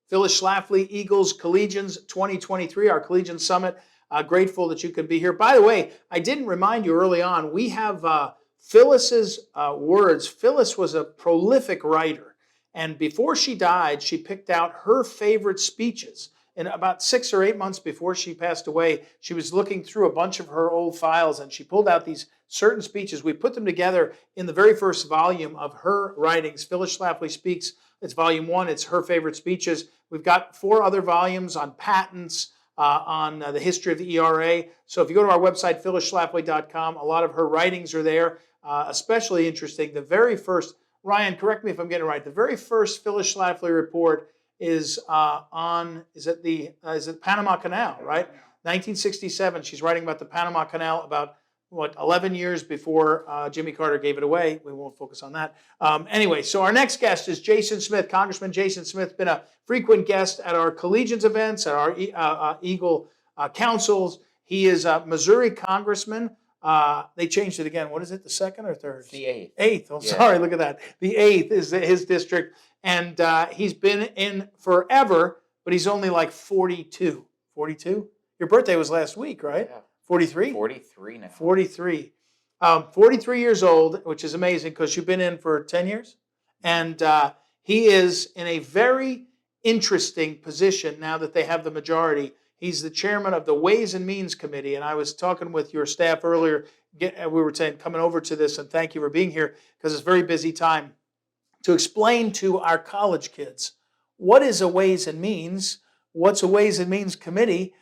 Phyllis Schlafly, Eagles, Collegians 2023, our Collegian Summit. Grateful that you could be here. By the way, I didn't remind you early on, we have Phyllis's words. Phyllis was a prolific writer. And before she died, she picked out her favorite speeches. And about 6 or 8 months before she passed away, she was looking through a bunch of her old files and she pulled out these certain speeches. We put them together in the very first volume of her writings, Phyllis Schlafly Speaks. It's volume 1. It's her favorite speeches. We've got 4 other volumes on patents, on the history of the ERA. So if you go to our website, phyllisschlafly.com, a lot of her writings are there. Especially interesting, the very first, Ryan, correct me if I'm getting it right, the very first Phyllis Schlafly report is is it Panama Canal, right? 1967, she's writing about the Panama Canal about, 11 years before Jimmy Carter gave it away. We won't focus on that. Anyway, so our next guest is Jason Smith. Congressman Jason Smith, been a frequent guest at our Collegians events, at our Eagle councils. He is a Missouri congressman. They changed it again. What is it, the second or third? It's the 8th. 8th. Oh, yeah. Sorry, look at that. The 8th is his district. And he's been in forever, but he's only like 42. 42? Your birthday was last week, right? Yeah. 43? 43 now. 43. 43 years old, which is amazing because you've been in for 10 years. And he is in a very interesting position now that they have the majority. He's the chairman of the Ways and Means Committee. And I was talking with your staff earlier. We were saying, coming over to this, and thank you for being here because it's a very busy time, to explain to our college kids what is a Ways and Means, what's a Ways and Means Committee.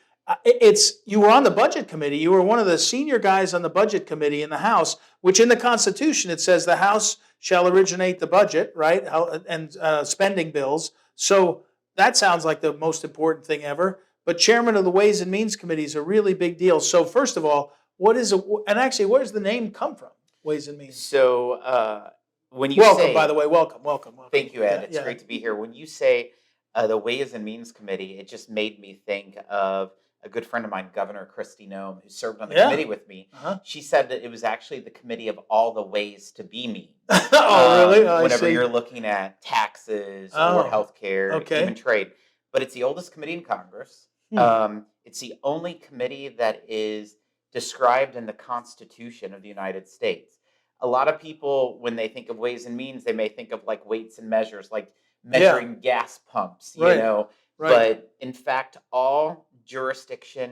You were on the Budget Committee. You were one of the senior guys on the Budget Committee in the House, which in the Constitution it says the House shall originate the budget, right, and spending bills. So that sounds like the most important thing ever. But chairman of the Ways and Means Committee is a really big deal. So first of all, where does the name come from? Ways and Means. So when you welcome, say, by the way, welcome. Thank you, Ed. It's great to be here. When you say the Ways and Means Committee, it just made me think of a good friend of mine, Governor Kristi Noem, who served on the committee with me. She said that it was actually the committee of all the ways to be mean. Oh, really? Whenever you're looking at taxes or healthcare, even trade. But it's the oldest committee in Congress. It's the only committee that is described in the Constitution of the United States. A lot of people, when they think of Ways and Means, they may think of like weights and measures, like measuring gas pumps, you know. Right. But in fact, all jurisdiction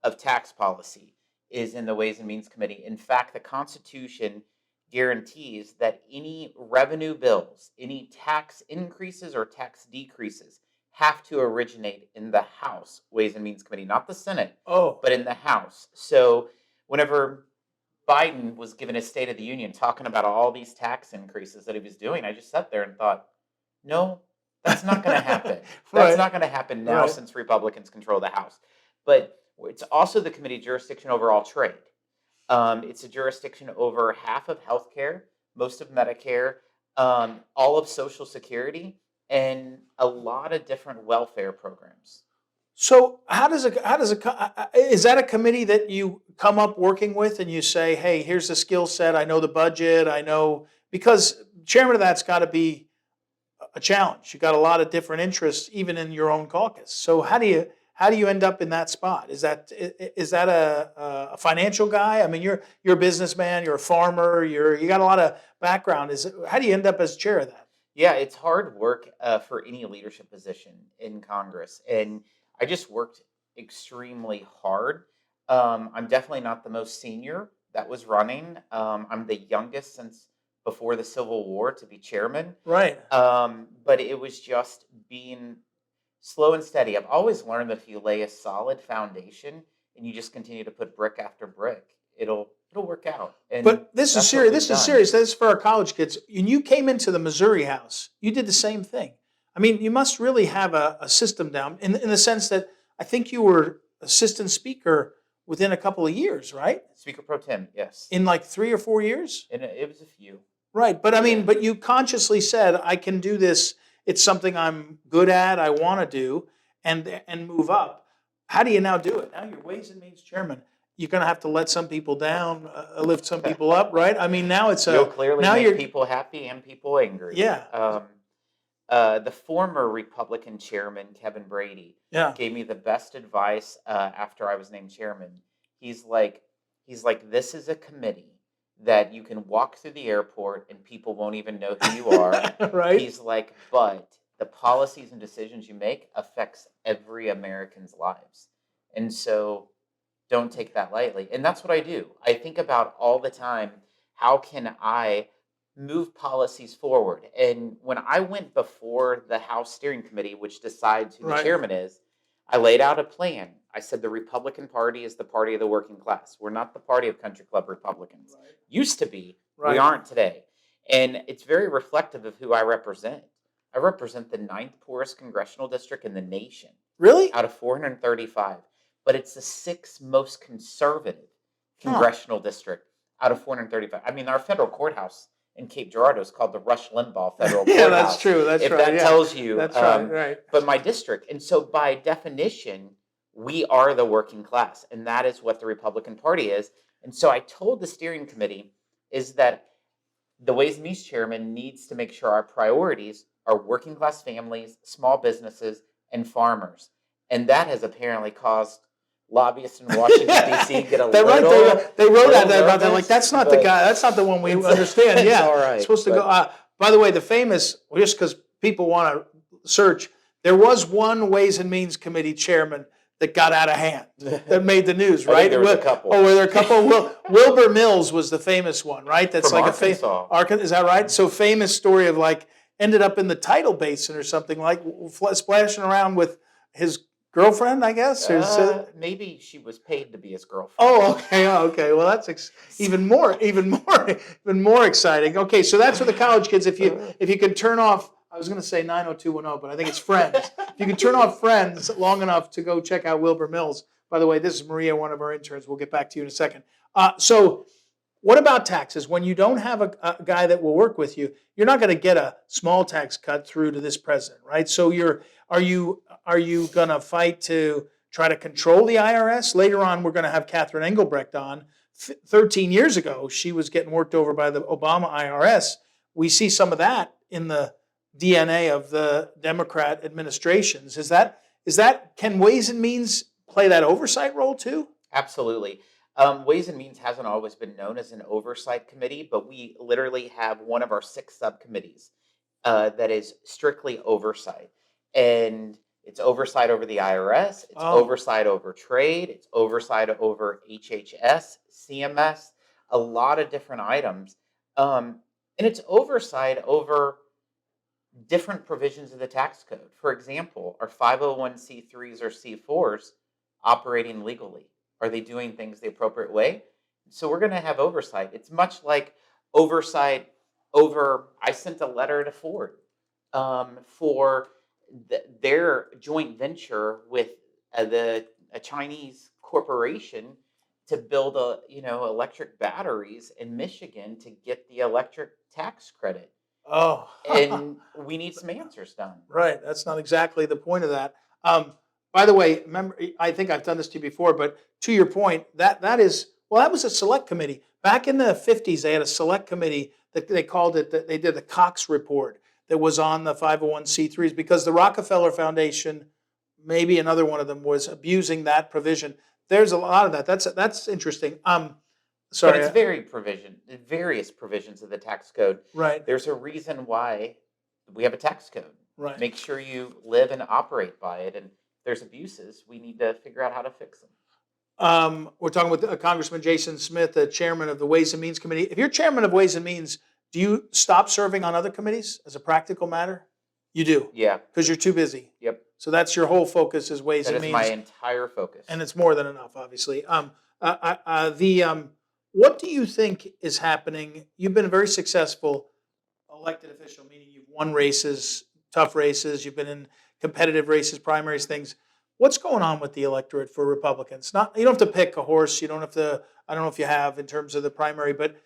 of tax policy is in the Ways and Means Committee. In fact, the Constitution guarantees that any revenue bills, any tax increases or tax decreases have to originate in the House Ways and Means Committee, not the Senate, but in the House. So whenever Biden was given his State of the Union talking about all these tax increases that he was doing, I just sat there and thought, no, that's not going to happen. That's not going to happen now since Republicans control the House. But it's also the committee jurisdiction over all trade. It's a jurisdiction over half of healthcare, most of Medicare, all of Social Security, and a lot of different welfare programs. So is that a committee that you come up working with and you say, hey, here's the skill set, I know the budget, because chairman of that's got to be a challenge. You got a lot of different interests, even in your own caucus. So how do you end up in that spot? Is that a financial guy? I mean, you're a businessman, you're a farmer, you got a lot of background. How do you end up as chair of that? Yeah, it's hard work for any leadership position in Congress, and I just worked extremely hard. I'm definitely not the most senior that was running. I'm the youngest since before the Civil War to be chairman. Right. But it was just being slow and steady. I've always learned that if you lay a solid foundation and you just continue to put brick after brick, it'll work out. And but this is serious. This is serious. This is for our college kids. When you came into the Missouri House, you did the same thing. I mean, you must really have a system down in the sense that I think you were assistant speaker within a couple of years, right? Speaker pro tem, yes. In like 3 or 4 years? And it was a few. Right, but I mean, but you consciously said, I can do this. It's something I'm good at, I want to do, and move up. How do you now do it? Now you're Ways and Means chairman. You're going to have to let some people down, lift some people up, right? I mean, now it's You'll clearly make people happy and people angry. Yeah. The former Republican chairman, Kevin Brady, Yeah. gave me the best advice after I was named chairman. He's like, this is a committee that you can walk through the airport and people won't even know who you are. Right. He's like, but the policies and decisions you make affects every American's lives. And so don't take that lightly. And that's what I do. I think about all the time, how can I move policies forward? And when I went before the House Steering Committee, which decides who the Right. chairman is, I laid out a plan. I said the Republican Party is the party of the working class. We're not the party of country club Republicans. Right. Used to be. Right. We aren't today. And it's very reflective of who I represent. I represent the 9th poorest congressional district in the nation. Really? Out of 435. But it's the 6th most conservative congressional district out of 435. I mean, our federal courthouse in Cape Girardeau is called the Rush Limbaugh Federal Courthouse. Yeah, that's true. That's if right. that yeah. tells you. That's right. But my district. And so by definition, we are the working class. And that is what the Republican Party is. And so I told the steering committee is that the Ways and Means chairman needs to make sure our priorities are working class families, small businesses, and farmers. And that has apparently caused lobbyists in Washington, D.C. get a little... Right, they wrote that about that. nervous, Like, that's not the guy. That's not the one we understand. It's Yeah. all right. It's supposed to go... by the way, the famous, just because people want to search, there was one Ways and Means Committee chairman that got out of hand, that made the news, right? There was a couple. Oh, were there a couple? Wilbur Mills was the famous one, right? That's From like Arkansas. Arkansas, is that right? So famous story of like, ended up in the tidal basin or something, like splashing around with his girlfriend, I guess? Maybe she was paid to be his girlfriend. Oh, okay. Well, that's even more exciting. Okay, so that's for the college kids. If you can turn off, I was going to say 90210, but I think it's Friends. If you can turn off Friends long enough to go check out Wilbur Mills. By the way, this is Maria, one of our interns. We'll get back to you in a second. So what about taxes? When you don't have a guy that will work with you, you're not going to get a small tax cut through to this president, right? So are you going to fight to try to control the IRS? Later on, we're going to have Catherine Engelbrecht on. 13 years ago, she was getting worked over by the Obama IRS. We see some of that in the DNA of the Democrat administrations. Is that can Ways and Means play that oversight role too? Absolutely. Ways and Means hasn't always been known as an oversight committee, but we literally have one of our 6 subcommittees that is strictly oversight. And it's oversight over the IRS, it's oversight over trade, it's oversight over HHS, CMS, a lot of different items. And it's oversight over different provisions of the tax code. For example, are 501c3s or C4s operating legally? Are they doing things the appropriate way? So we're going to have oversight. It's much like oversight over, I sent a letter to Ford for their joint venture with a Chinese corporation to build electric batteries in Michigan to get the electric tax credit. Oh, and we need some answers done. Right. That's not exactly the point of that. By the way, remember, I think I've done this to you before, but to your point, that was a select committee. Back in the 50s, they had a select committee that they called it, they did the Cox Report that was on the 501c3s because the Rockefeller Foundation, maybe another one of them, was abusing that provision. There's a lot of that. That's interesting. Sorry. But it's various provisions of the tax code. Right. There's a reason why we have a tax code. Right. Make sure you live and operate by it. And if there's abuses, we need to figure out how to fix them. We're talking with Congressman Jason Smith, the chairman of the Ways and Means Committee. If you're chairman of Ways and Means, do you stop serving on other committees as a practical matter? You do? Yeah. Because you're too busy? Yep. So that's your whole focus is Ways and Means? That is my entire focus. And it's more than enough, obviously. What do you think is happening? You've been a very successful elected official, meaning you've won races, tough races, you've been in competitive races, primaries, things. What's going on with the electorate for Republicans? You don't have to pick a horse. You don't have to. I don't know if you have in terms of the primary, but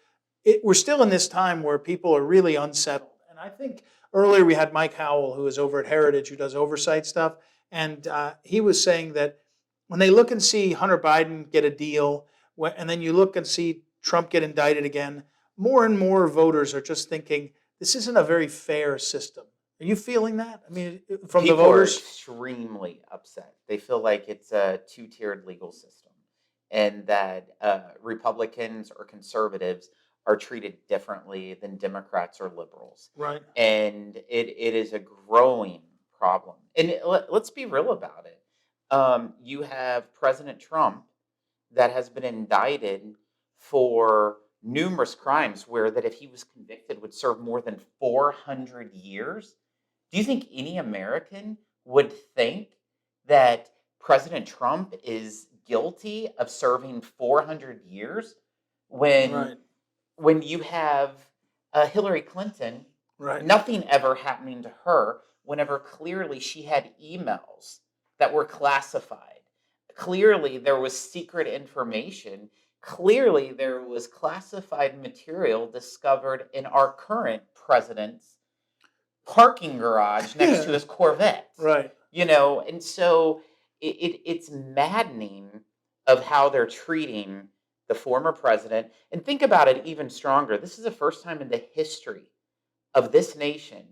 we're still in this time where people are really unsettled. And I think earlier we had Mike Howell, who is over at Heritage, who does oversight stuff, and he was saying that when they look and see Hunter Biden get a deal, and then you look and see Trump get indicted again, more and more voters are just thinking this isn't a very fair system. Are you feeling that? I mean, from the People are voters? extremely upset. They feel like it's a two-tiered legal system, and that Republicans or conservatives are treated differently than Democrats or liberals. Right. And it is a growing problem. And let's be real about it. You have President Trump that has been indicted for numerous crimes where that if he was convicted would serve more than 400 years. Do you think any American would think that President Trump is guilty of serving 400 years when Right. when you have Hillary Clinton, Right. nothing ever happening to her whenever clearly she had emails that were classified. Clearly there was secret information. Clearly there was classified material discovered in our current president's parking garage next to his Corvette. Right. And so it's maddening of how they're treating the former president. And think about it even stronger. This is the first time in the history of this nation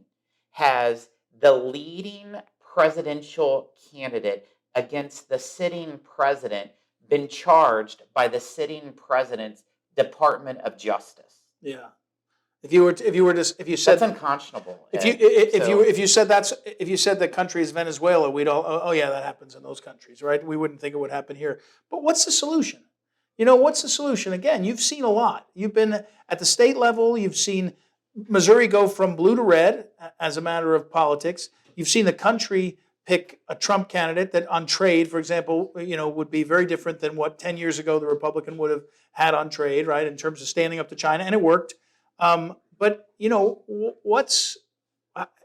has the leading presidential candidate against the sitting president been charged by the sitting president's Department of Justice. Yeah. If you said that's unconscionable. If you said the country is Venezuela, we'd all, oh yeah, that happens in those countries, right? We wouldn't think it would happen here. But what's the solution? What's the solution? Again, you've seen a lot. You've been at the state level. You've seen Missouri go from blue to red as a matter of politics. You've seen the country pick a Trump candidate that on trade, for example, would be very different than what 10 years ago the Republican would have had on trade, right? In terms of standing up to China, and it worked. But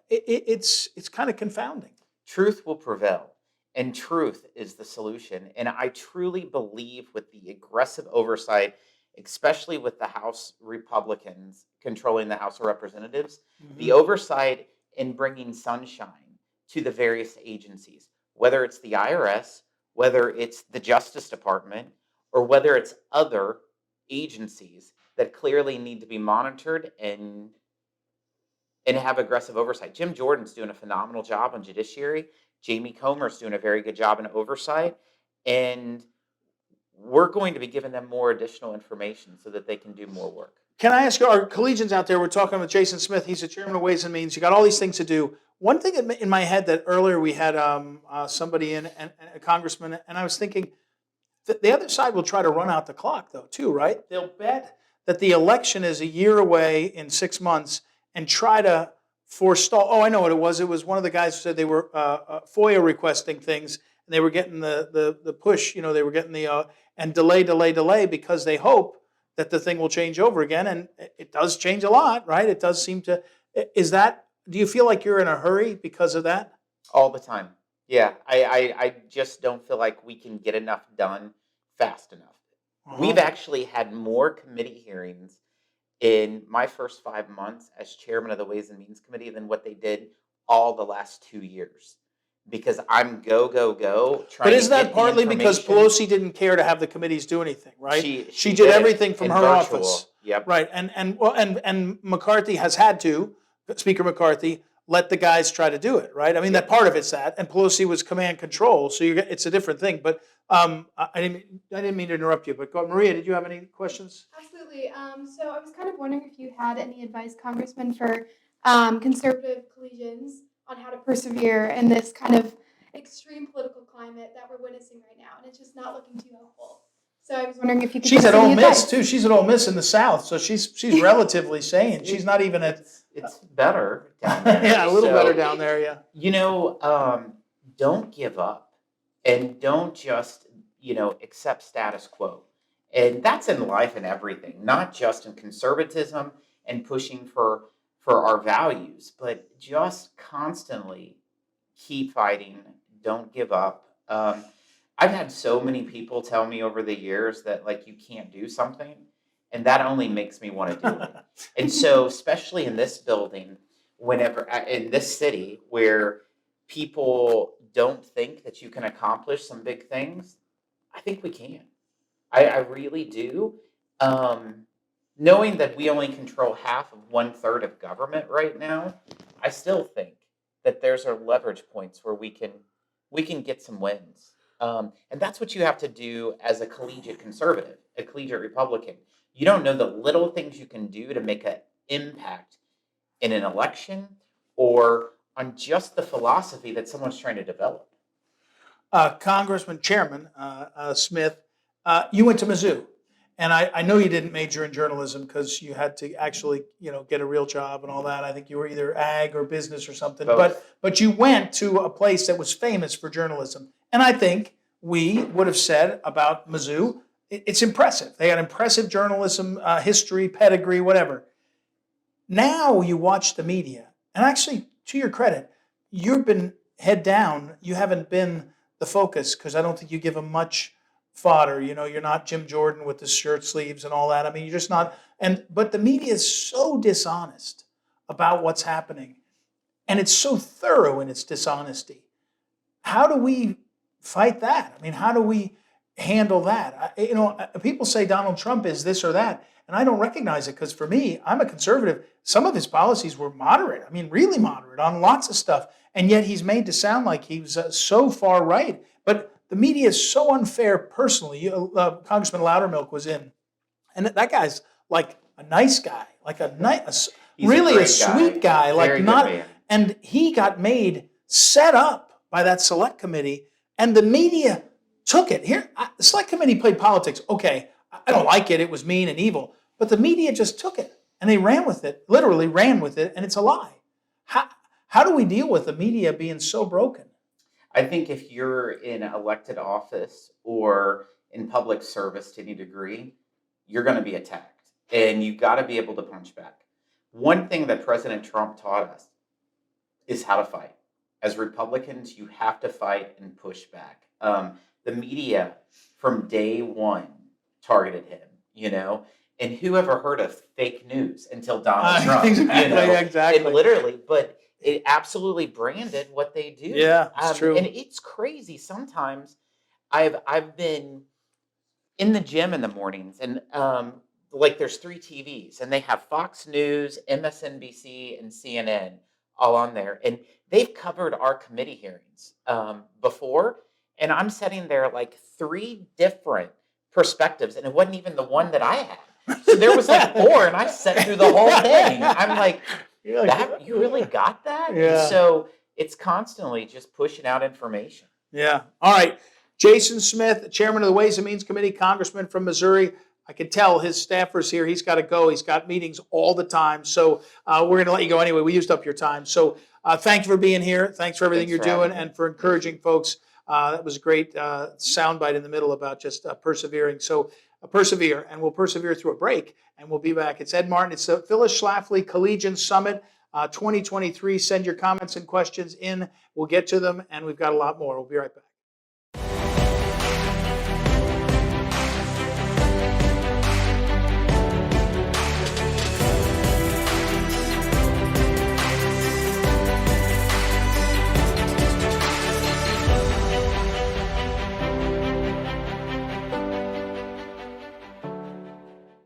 it's kind of confounding. Truth will prevail, and truth is the solution. And I truly believe with the aggressive oversight, especially with the House Republicans controlling the House of Representatives, the oversight in bringing sunshine to the various agencies, whether it's the IRS, whether it's the Justice Department, or whether it's other agencies that clearly need to be monitored and have aggressive oversight. Jim Jordan's doing a phenomenal job on judiciary. Jamie Comer's doing a very good job in oversight. And we're going to be giving them more additional information so that they can do more work. Can I ask you, our collegians out there, we're talking with Jason Smith. He's the chairman of Ways and Means. You got all these things to do. One thing in my head that earlier we had somebody in, and a congressman, and I was thinking, the other side will try to run out the clock, though, too, right? They'll bet that the election is a year away in 6 months and try to forestall. Oh, I know what it was. It was one of the guys who said they were FOIA requesting things, and they were getting the push. They were getting the and delay because they hope that the thing will change over again, and it does change a lot, right? It does seem to. Do you feel like you're in a hurry because of that? All the time. Yeah, I just don't feel like we can get enough done fast enough. We've actually had more committee hearings in my first 5 months as chairman of the Ways and Means Committee than what they did all the last 2 years. Because I'm go trying. But isn't that partly because Pelosi didn't care to have the committees do anything, right? She did everything from her virtual. Office. Yep. Right, and McCarthy has had to, Speaker McCarthy, let the guys try to do it, right? I mean, that part of it's that, and Pelosi was command control, so it's a different thing. But I didn't mean to interrupt you, but Maria, did you have any questions? Absolutely. So I was kind of wondering if you had any advice, Congressman, for conservative collegians on how to persevere in this kind of extreme political climate that we're witnessing right now, and it's just not looking too hopeful. So I was wondering if you could. She's at Ole Miss too. She's at Ole Miss in the South, so she's relatively sane. She's not even at. It's better down there. Yeah, a little better down there. Yeah. Don't give up, and don't just accept status quo, and that's in life and everything, not just in conservatism and pushing for our values, but just constantly keep fighting. Don't give up. I've had so many people tell me over the years that you can't do something, and that only makes me want to do it. And so, especially in this building, in this city where people don't think that you can accomplish some big things, I think we can. I really do. Knowing that we only control half of 1/3 of government right now, I still think that there's our leverage points where we can get some wins. And that's what you have to do as a collegiate conservative, a collegiate Republican. You don't know the little things you can do to make an impact in an election or on just the philosophy that someone's trying to develop. Congressman Chairman Smith, you went to Mizzou. And I know you didn't major in journalism because you had to actually, get a real job and all that. I think you were either ag or business or something. Both. But you went to a place that was famous for journalism. And I think we would have said about Mizzou, it's impressive. They had impressive journalism, history, pedigree, whatever. Now you watch the media, and actually, to your credit, you've been head down. You haven't been the focus because I don't think you give them much fodder. You're not Jim Jordan with the shirt sleeves and all that. I mean, you're just not. But the media is so dishonest about what's happening, and it's so thorough in its dishonesty. How do we fight that? I mean, how do we handle that? People say Donald Trump is this or that, and I don't recognize it because for me, I'm a conservative. Some of his policies were moderate. I mean, really moderate on lots of stuff, and yet he's made to sound like he's so far right. But the media is so unfair personally. Congressman Loudermilk was in, and that guy's like a nice guy, like really a sweet guy, like not. And he got set up by that select committee, and the media took it. The select committee played politics. Okay, I don't like it. It was mean and evil, but the media just took it and they ran with it, literally ran with it, and it's a lie. How do we deal with the media being so broken? I think if you're in elected office or in public service to any degree, you're going to be attacked. And you've got to be able to punch back. One thing that President Trump taught us is how to fight. As Republicans, you have to fight and push back. The media, from day one, targeted him, and who ever heard of fake news until Donald Trump? Exactly. And literally, but it absolutely branded what they do. Yeah, it's true. And it's crazy. Sometimes I've been in the gym in the mornings, and there's 3 TVs, and they have Fox News, MSNBC, and CNN all on there, and they've covered our committee hearings before, and I'm sitting there like 3 different perspectives, and it wasn't even the one that I had. So there was like 4, and I sat through the whole thing. I'm like, you really got that? Yeah. And so it's constantly just pushing out information. Yeah. All right. Jason Smith, chairman of the Ways and Means Committee, congressman from Missouri. I can tell his staffers here, he's got to go. He's got meetings all the time. So we're going to let you go anyway. We used up your time. So thank you for being here. Thanks for everything you're doing and for encouraging folks. That was a great soundbite in the middle about just persevering. So persevere, and we'll persevere through a break, and we'll be back. It's Ed Martin. It's the Phyllis Schlafly Collegians Summit 2023. Send your comments and questions in. We'll get to them, and we've got a lot more. We'll be right back.